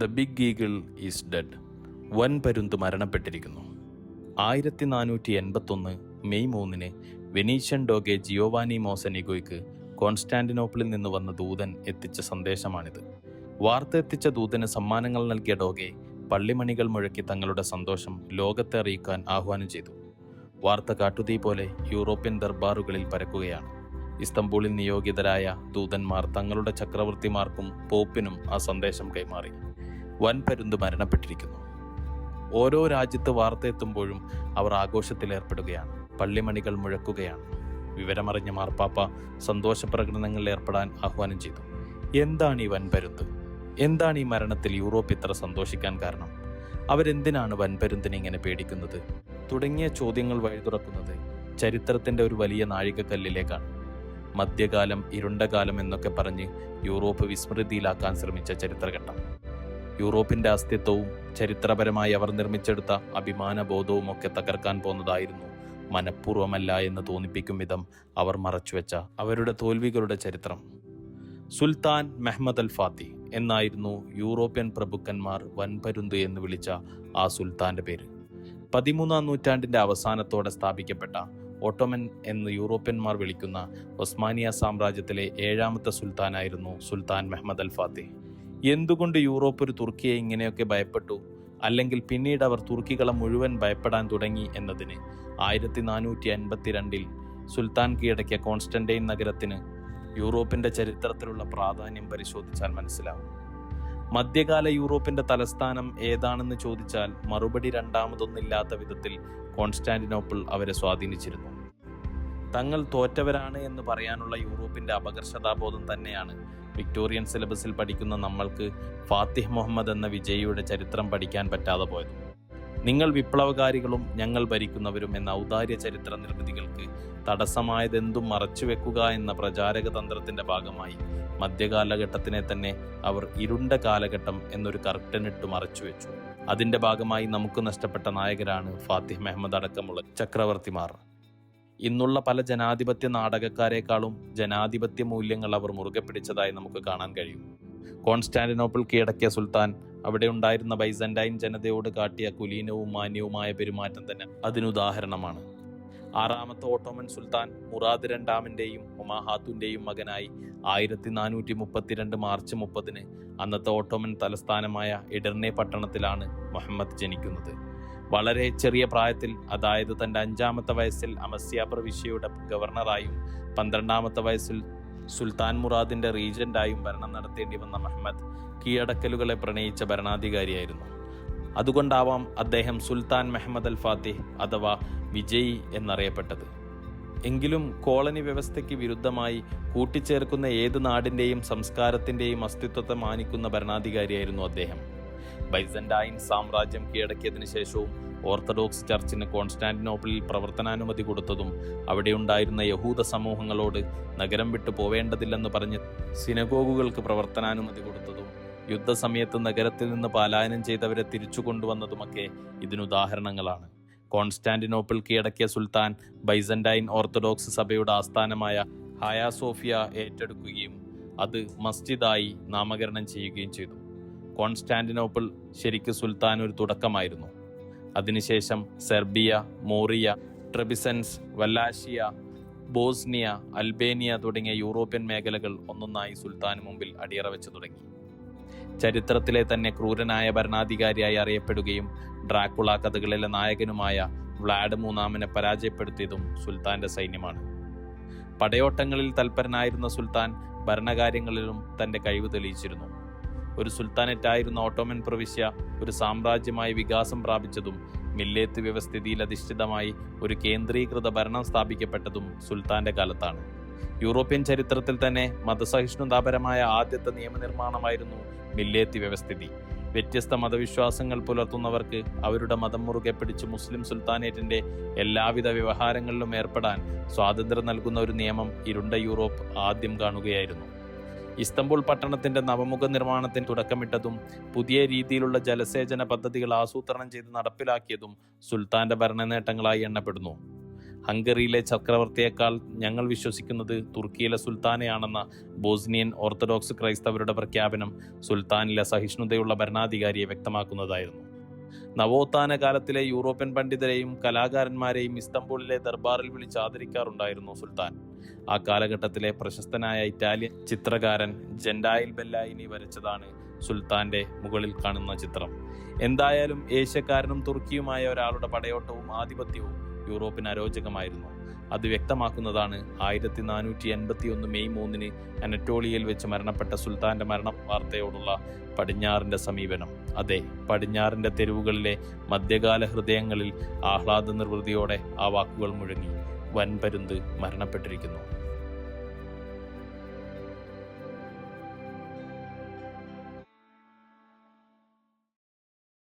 The big eagle is dead. വൻപരുന്ത് മരണപ്പെട്ടിരിക്കുന്നു. 1481 May 3 Venetian doge Giovanni മോസനിഗോയ്ക്ക് കോൺസ്റ്റാന്റിനോപ്പിളിൽ നിന്ന് വന്ന ദൂതൻ എത്തിച്ച സന്ദേശമാണിത്. വാർത്ത എത്തിച്ച ദൂതന് സമ്മാനങ്ങൾ നൽകിയ ഡോഗെ പള്ളിമണികൾ മുഴക്കി തങ്ങളുടെ സന്തോഷം ലോകത്തെ അറിയിക്കാൻ ആഹ്വാനം ചെയ്തു. വാർത്ത കാട്ടുതീ പോലെ യൂറോപ്യൻ ദർബാറുകളിൽ പരക്കുകയാണ്. ഇസ്തംബൂളിൽ നിയോഗിതരായ ദൂതന്മാർ തങ്ങളുടെ ചക്രവർത്തിമാർക്കും പോപ്പിനും ആ സന്ദേശം കൈമാറി. വൻപരുന്ത് മരണപ്പെട്ടിരിക്കുന്നു. ഓരോ രാജ്യത്ത് വാർത്ത എത്തുമ്പോഴും അവർ ആഘോഷത്തിലേർപ്പെടുകയാണ്, പള്ളിമണികൾ മുഴക്കുകയാണ്. വിവരമറിഞ്ഞ മാർപ്പാപ്പ സന്തോഷപ്രകടനങ്ങളിൽ ഏർപ്പെടാൻ ആഹ്വാനം ചെയ്തു. എന്താണ് ഈ വൻപരുന്ത്? എന്താണ് ഈ മരണത്തിൽ യൂറോപ്പ് ഇത്ര സന്തോഷിക്കാൻ കാരണം? അവരെന്തിനാണ് വൻപരുന്തിനെ ഇങ്ങനെ പേടിക്കുന്നത്? തുടങ്ങിയ ചോദ്യങ്ങൾ വഴിതുറക്കുന്നത് ചരിത്രത്തിന്റെ ഒരു വലിയ നാഴികക്കല്ലിലേക്കാണ്. മധ്യകാലം, ഇരുണ്ടകാലം എന്നൊക്കെ പറഞ്ഞ് യൂറോപ്പ് വിസ്മൃതിയിലാക്കാൻ ശ്രമിച്ച ചരിത്രഘട്ടം. യൂറോപ്പിന്റെ അസ്തിത്വവും ചരിത്രപരമായി അവർ നിർമ്മിച്ചെടുത്ത അഭിമാനബോധവും ഒക്കെ തകർക്കാൻ പോകുന്നതായിരുന്നു മനഃപൂർവ്വമല്ല എന്ന് തോന്നിപ്പിക്കും വിധം അവർ മറച്ചുവെച്ച അവരുടെ തോൽവികളുടെ ചരിത്രം. സുൽത്താൻ മെഹ്മദ് അൽ ഫാത്തി എന്നായിരുന്നു യൂറോപ്യൻ പ്രഭുക്കന്മാർ വൻപരുന്ത് എന്ന് വിളിച്ച ആ സുൽത്താന്റെ പേര്. 13-ാം നൂറ്റാണ്ടിന്റെ അവസാനത്തോടെ സ്ഥാപിക്കപ്പെട്ട ഓട്ടോമൻ എന്ന് യൂറോപ്യന്മാർ വിളിക്കുന്ന ഒസ്മാനിയ സാമ്രാജ്യത്തിലെ 7ാമത്തെ സുൽത്താനായിരുന്നു സുൽത്താൻ മെഹ്മദ് അൽ ഫാത്തി. എന്തുകൊണ്ട് യൂറോപ്പ് ഒരു തുർക്കിയെ ഇങ്ങനെയൊക്കെ ഭയപ്പെട്ടു, അല്ലെങ്കിൽ പിന്നീട് അവർ തുർക്കികളെ മുഴുവൻ ഭയപ്പെടാൻ തുടങ്ങി എന്നതിന് 1452 സുൽത്താൻ കീഴടക്കിയ കോൺസ്റ്റന്റൈൻ നഗരത്തിന് യൂറോപ്പിന്റെ ചരിത്രത്തിലുള്ള പ്രാധാന്യം പരിശോധിച്ചാൽ മനസ്സിലാവും. മധ്യകാല യൂറോപ്പിന്റെ തലസ്ഥാനം ഏതാണെന്ന് ചോദിച്ചാൽ മറുപടി രണ്ടാമതൊന്നില്ലാത്ത വിധത്തിൽ കോൺസ്റ്റാന്റിനോപ്പിൾ അവരെ സ്വാധീനിച്ചിരുന്നു. തങ്ങൾ തോറ്റവരാണ് എന്ന് പറയാനുള്ള യൂറോപ്പിന്റെ അപകർഷതാബോധം തന്നെയാണ് വിക്ടോറിയൻ സിലബസിൽ പഠിക്കുന്ന നമ്മൾക്ക് ഫാത്തിഹ് മുഹമ്മദ് എന്ന വിജയിയുടെ ചരിത്രം പഠിക്കാൻ പറ്റാതെ പോയത്. നിങ്ങൾ വിപ്ലവകാരികളും ഞങ്ങൾ ഭരിക്കുന്നവരും എന്ന ഔദാര്യ ചരിത്ര നിർമ്മിതികൾക്ക് തടസ്സമായതെന്തും മറച്ചുവെക്കുക എന്ന പ്രചാരക തന്ത്രത്തിന്റെ ഭാഗമായി മധ്യകാലഘട്ടത്തിനെ തന്നെ അവർ ഇരുണ്ട കാലഘട്ടം എന്നൊരു കർട്ടനിട്ട് മറച്ചുവെച്ചു. അതിന്റെ ഭാഗമായി നമുക്ക് നഷ്ടപ്പെട്ട നായകരാണ് ഫാത്തിഹ് മുഹമ്മദ് അടക്കമുള്ള ചക്രവർത്തിമാർ. ഇന്നുള്ള പല ജനാധിപത്യ നാടകക്കാരെക്കാളും ജനാധിപത്യ മൂല്യങ്ങൾ അവർ മുറുകെ പിടിച്ചതായി നമുക്ക് കാണാൻ കഴിയും. കോൺസ്റ്റാന്റിനോപ്പിൾ കീഴടക്കിയ സുൽത്താൻ അവിടെ ഉണ്ടായിരുന്ന ബൈസന്റൈൻ ജനതയോട് കാട്ടിയ കുലീനവും മാന്യവുമായ പെരുമാറ്റം തന്നെ അതിനുദാഹരണമാണ്. 6ാമത്തെ ഓട്ടോമൻ സുൽത്താൻ മുറാദ് രണ്ടാമന്റെയും ഹുമാഹാത്തുന്റെയും മകനായി 1432 മാർച്ച് 30 അന്നത്തെ ഓട്ടോമൻ തലസ്ഥാനമായ എഡിർനെ പട്ടണത്തിലാണ് മുഹമ്മദ് ജനിക്കുന്നത്. വളരെ ചെറിയ പ്രായത്തിൽ, അതായത് തൻ്റെ 5ാമത്തെ വയസ്സിൽ അമസ്യ പ്രവിശ്യയുടെ ഗവർണറായും 12ാമത്തെ വയസ്സിൽ സുൽത്താൻ മുറാദിന്റെ റീജന്റായും ഭരണം നടത്തേണ്ടി വന്ന മുഹമ്മദ് കീഴടക്കലുകളെ പ്രണയിച്ച ഭരണാധികാരിയായിരുന്നു. അതുകൊണ്ടാവാം അദ്ദേഹം സുൽത്താൻ മെഹ്മദ് അൽ ഫാത്തിഹ് അഥവാ വിജയി എന്നറിയപ്പെട്ടത്. എങ്കിലും കോളനി വ്യവസ്ഥയ്ക്ക് വിരുദ്ധമായി കൂട്ടിച്ചേർക്കുന്ന ഏത് നാടിന്റെയും സംസ്കാരത്തിന്റെയും അസ്തിത്വത്തെ മാനിക്കുന്ന ഭരണാധികാരിയായിരുന്നു അദ്ദേഹം. ബൈസന്റൈൻ സാമ്രാജ്യം കീഴടക്കിയതിനു ശേഷവും ഓർത്തഡോക്സ് ചർച്ചിന് കോൺസ്റ്റാന്റിനോപ്പിളിൽ പ്രവർത്തനാനുമതി കൊടുത്തതും അവിടെയുണ്ടായിരുന്ന യഹൂദ സമൂഹങ്ങളോട് നഗരം വിട്ടു പോവേണ്ടതില്ലെന്ന് പറഞ്ഞ് സിനഗോഗുകൾക്ക് പ്രവർത്തനാനുമതി കൊടുത്തതും യുദ്ധസമയത്ത് നഗരത്തിൽ നിന്ന് പലായനം ചെയ്തവരെ തിരിച്ചു കൊണ്ടുവന്നതുമൊക്കെ ഇതിനുദാഹരണങ്ങളാണ്. കോൺസ്റ്റാന്റിനോപ്പിൾ കീഴടക്കിയ സുൽത്താൻ ബൈസന്റൈൻ ഓർത്തഡോക്സ് സഭയുടെ ആസ്ഥാനമായ ഹയാ സോഫിയ ഏറ്റെടുക്കുകയും അത് മസ്ജിദായി നാമകരണം ചെയ്യുകയും ചെയ്തു. കോൺസ്റ്റാന്റിനോപ്പിൾ ശരിക്ക് സുൽത്താൻ ഒരു തുടക്കമായിരുന്നു. അതിനുശേഷം സെർബിയ, മോറിയ, ട്രെബിസൻസ്, വല്ലാഷിയ, ബോസ്നിയ, അൽബേനിയ തുടങ്ങിയ യൂറോപ്യൻ മേഖലകൾ ഒന്നൊന്നായി സുൽത്താന് മുമ്പിൽ അടിയറ വെച്ചു തുടങ്ങി. ചരിത്രത്തിലെ തന്നെ ക്രൂരനായ ഭരണാധികാരിയായി അറിയപ്പെടുകയും ഡ്രാക്കുള കഥകളിലെ നായകനുമായ വ്ലാഡ് മൂന്നാമനെ പരാജയപ്പെടുത്തിയതും സുൽത്താന്റെ സൈന്യമാണ്. പടയോട്ടങ്ങളിൽ തൽപരനായിരുന്ന സുൽത്താൻ ഭരണകാര്യങ്ങളിലും തന്റെ കഴിവ് തെളിയിച്ചിരുന്നു. ഒരു സുൽത്താനറ്റായിരുന്ന ഓട്ടോമൻ പ്രവിശ്യ ഒരു സാമ്രാജ്യമായി വികാസം പ്രാപിച്ചതും മില്ലേത്ത് വ്യവസ്ഥിതിയിൽ അധിഷ്ഠിതമായി ഒരു കേന്ദ്രീകൃത ഭരണം സ്ഥാപിക്കപ്പെട്ടതും സുൽത്താന്റെ കാലത്താണ്. യൂറോപ്യൻ ചരിത്രത്തിൽ തന്നെ മതസഹിഷ്ണുതാപരമായ ആദ്യത്തെ നിയമനിർമ്മാണമായിരുന്നു മില്ലേത്തി വ്യവസ്ഥിതി. വ്യത്യസ്ത മതവിശ്വാസങ്ങൾ പുലർത്തുന്നവർക്ക് അവരുടെ മതം മുറുകെ പിടിച്ച് മുസ്ലിം സുൽത്താനേറ്റിന്റെ എല്ലാവിധ വ്യവഹാരങ്ങളിലും ഏർപ്പെടാൻ സ്വാതന്ത്ര്യം നൽകുന്ന ഒരു നിയമം ഇരുണ്ട യൂറോപ്പ് ആദ്യം കാണുകയായിരുന്നു. ഇസ്തംബുൾ പട്ടണത്തിന്റെ നവമുഖ നിർമ്മാണത്തിന് തുടക്കമിട്ടതും പുതിയ രീതിയിലുള്ള ജലസേചന പദ്ധതികൾ ആസൂത്രണം ചെയ്ത് നടപ്പിലാക്കിയതും സുൽത്താന്റെ ഭരണ നേട്ടങ്ങളായി എണ്ണപ്പെടുന്നു. ഹംഗറിയിലെ ചക്രവർത്തിയേക്കാൾ ഞങ്ങൾ വിശ്വസിക്കുന്നത് തുർക്കിയിലെ സുൽത്താനെയാണെന്ന ബോസ്നിയൻ ഓർത്തഡോക്സ് ക്രൈസ്തവരുടെ പ്രഖ്യാപനം സുൽത്താനിലെ സഹിഷ്ണുതയുള്ള ഭരണാധികാരിയെ വ്യക്തമാക്കുന്നതായിരുന്നു. നവോത്ഥാന കാലത്തിലെ യൂറോപ്യൻ പണ്ഡിതരെയും കലാകാരന്മാരെയും ഇസ്തംബൂളിലെ ദർബാറിൽ വിളിച്ച് ആദരിക്കാറുണ്ടായിരുന്നു സുൽത്താൻ. ആ കാലഘട്ടത്തിലെ പ്രശസ്തനായ ഇറ്റാലിയൻ ചിത്രകാരൻ ജെൻഡായിൽ ബെല്ലായിനി വരച്ചതാണ് സുൽത്താന്റെ മുകളിൽ കാണുന്ന ചിത്രം. എന്തായാലും ഏഷ്യക്കാരനും തുർക്കിയുമായ ഒരാളുടെ പടയോട്ടവും ആധിപത്യവും യൂറോപ്പിന് അരോചകമായിരുന്നു. അത് വ്യക്തമാക്കുന്നതാണ് 1481 മെയ് 3 അനറ്റോളിയയിൽ വെച്ച് മരണപ്പെട്ട സുൽത്താന്റെ മരണ വാർത്തയോടുള്ള പടിഞ്ഞാറിന്റെ സമീപനം. അതെ, പടിഞ്ഞാറിന്റെ തെരുവുകളിലെ മധ്യകാല ഹൃദയങ്ങളിൽ ആഹ്ലാദ നിർവൃതിയോടെ ആ വാക്കുകൾ മുഴങ്ങി. വൻപരുന്ത് മരണപ്പെട്ടിരിക്കുന്നു.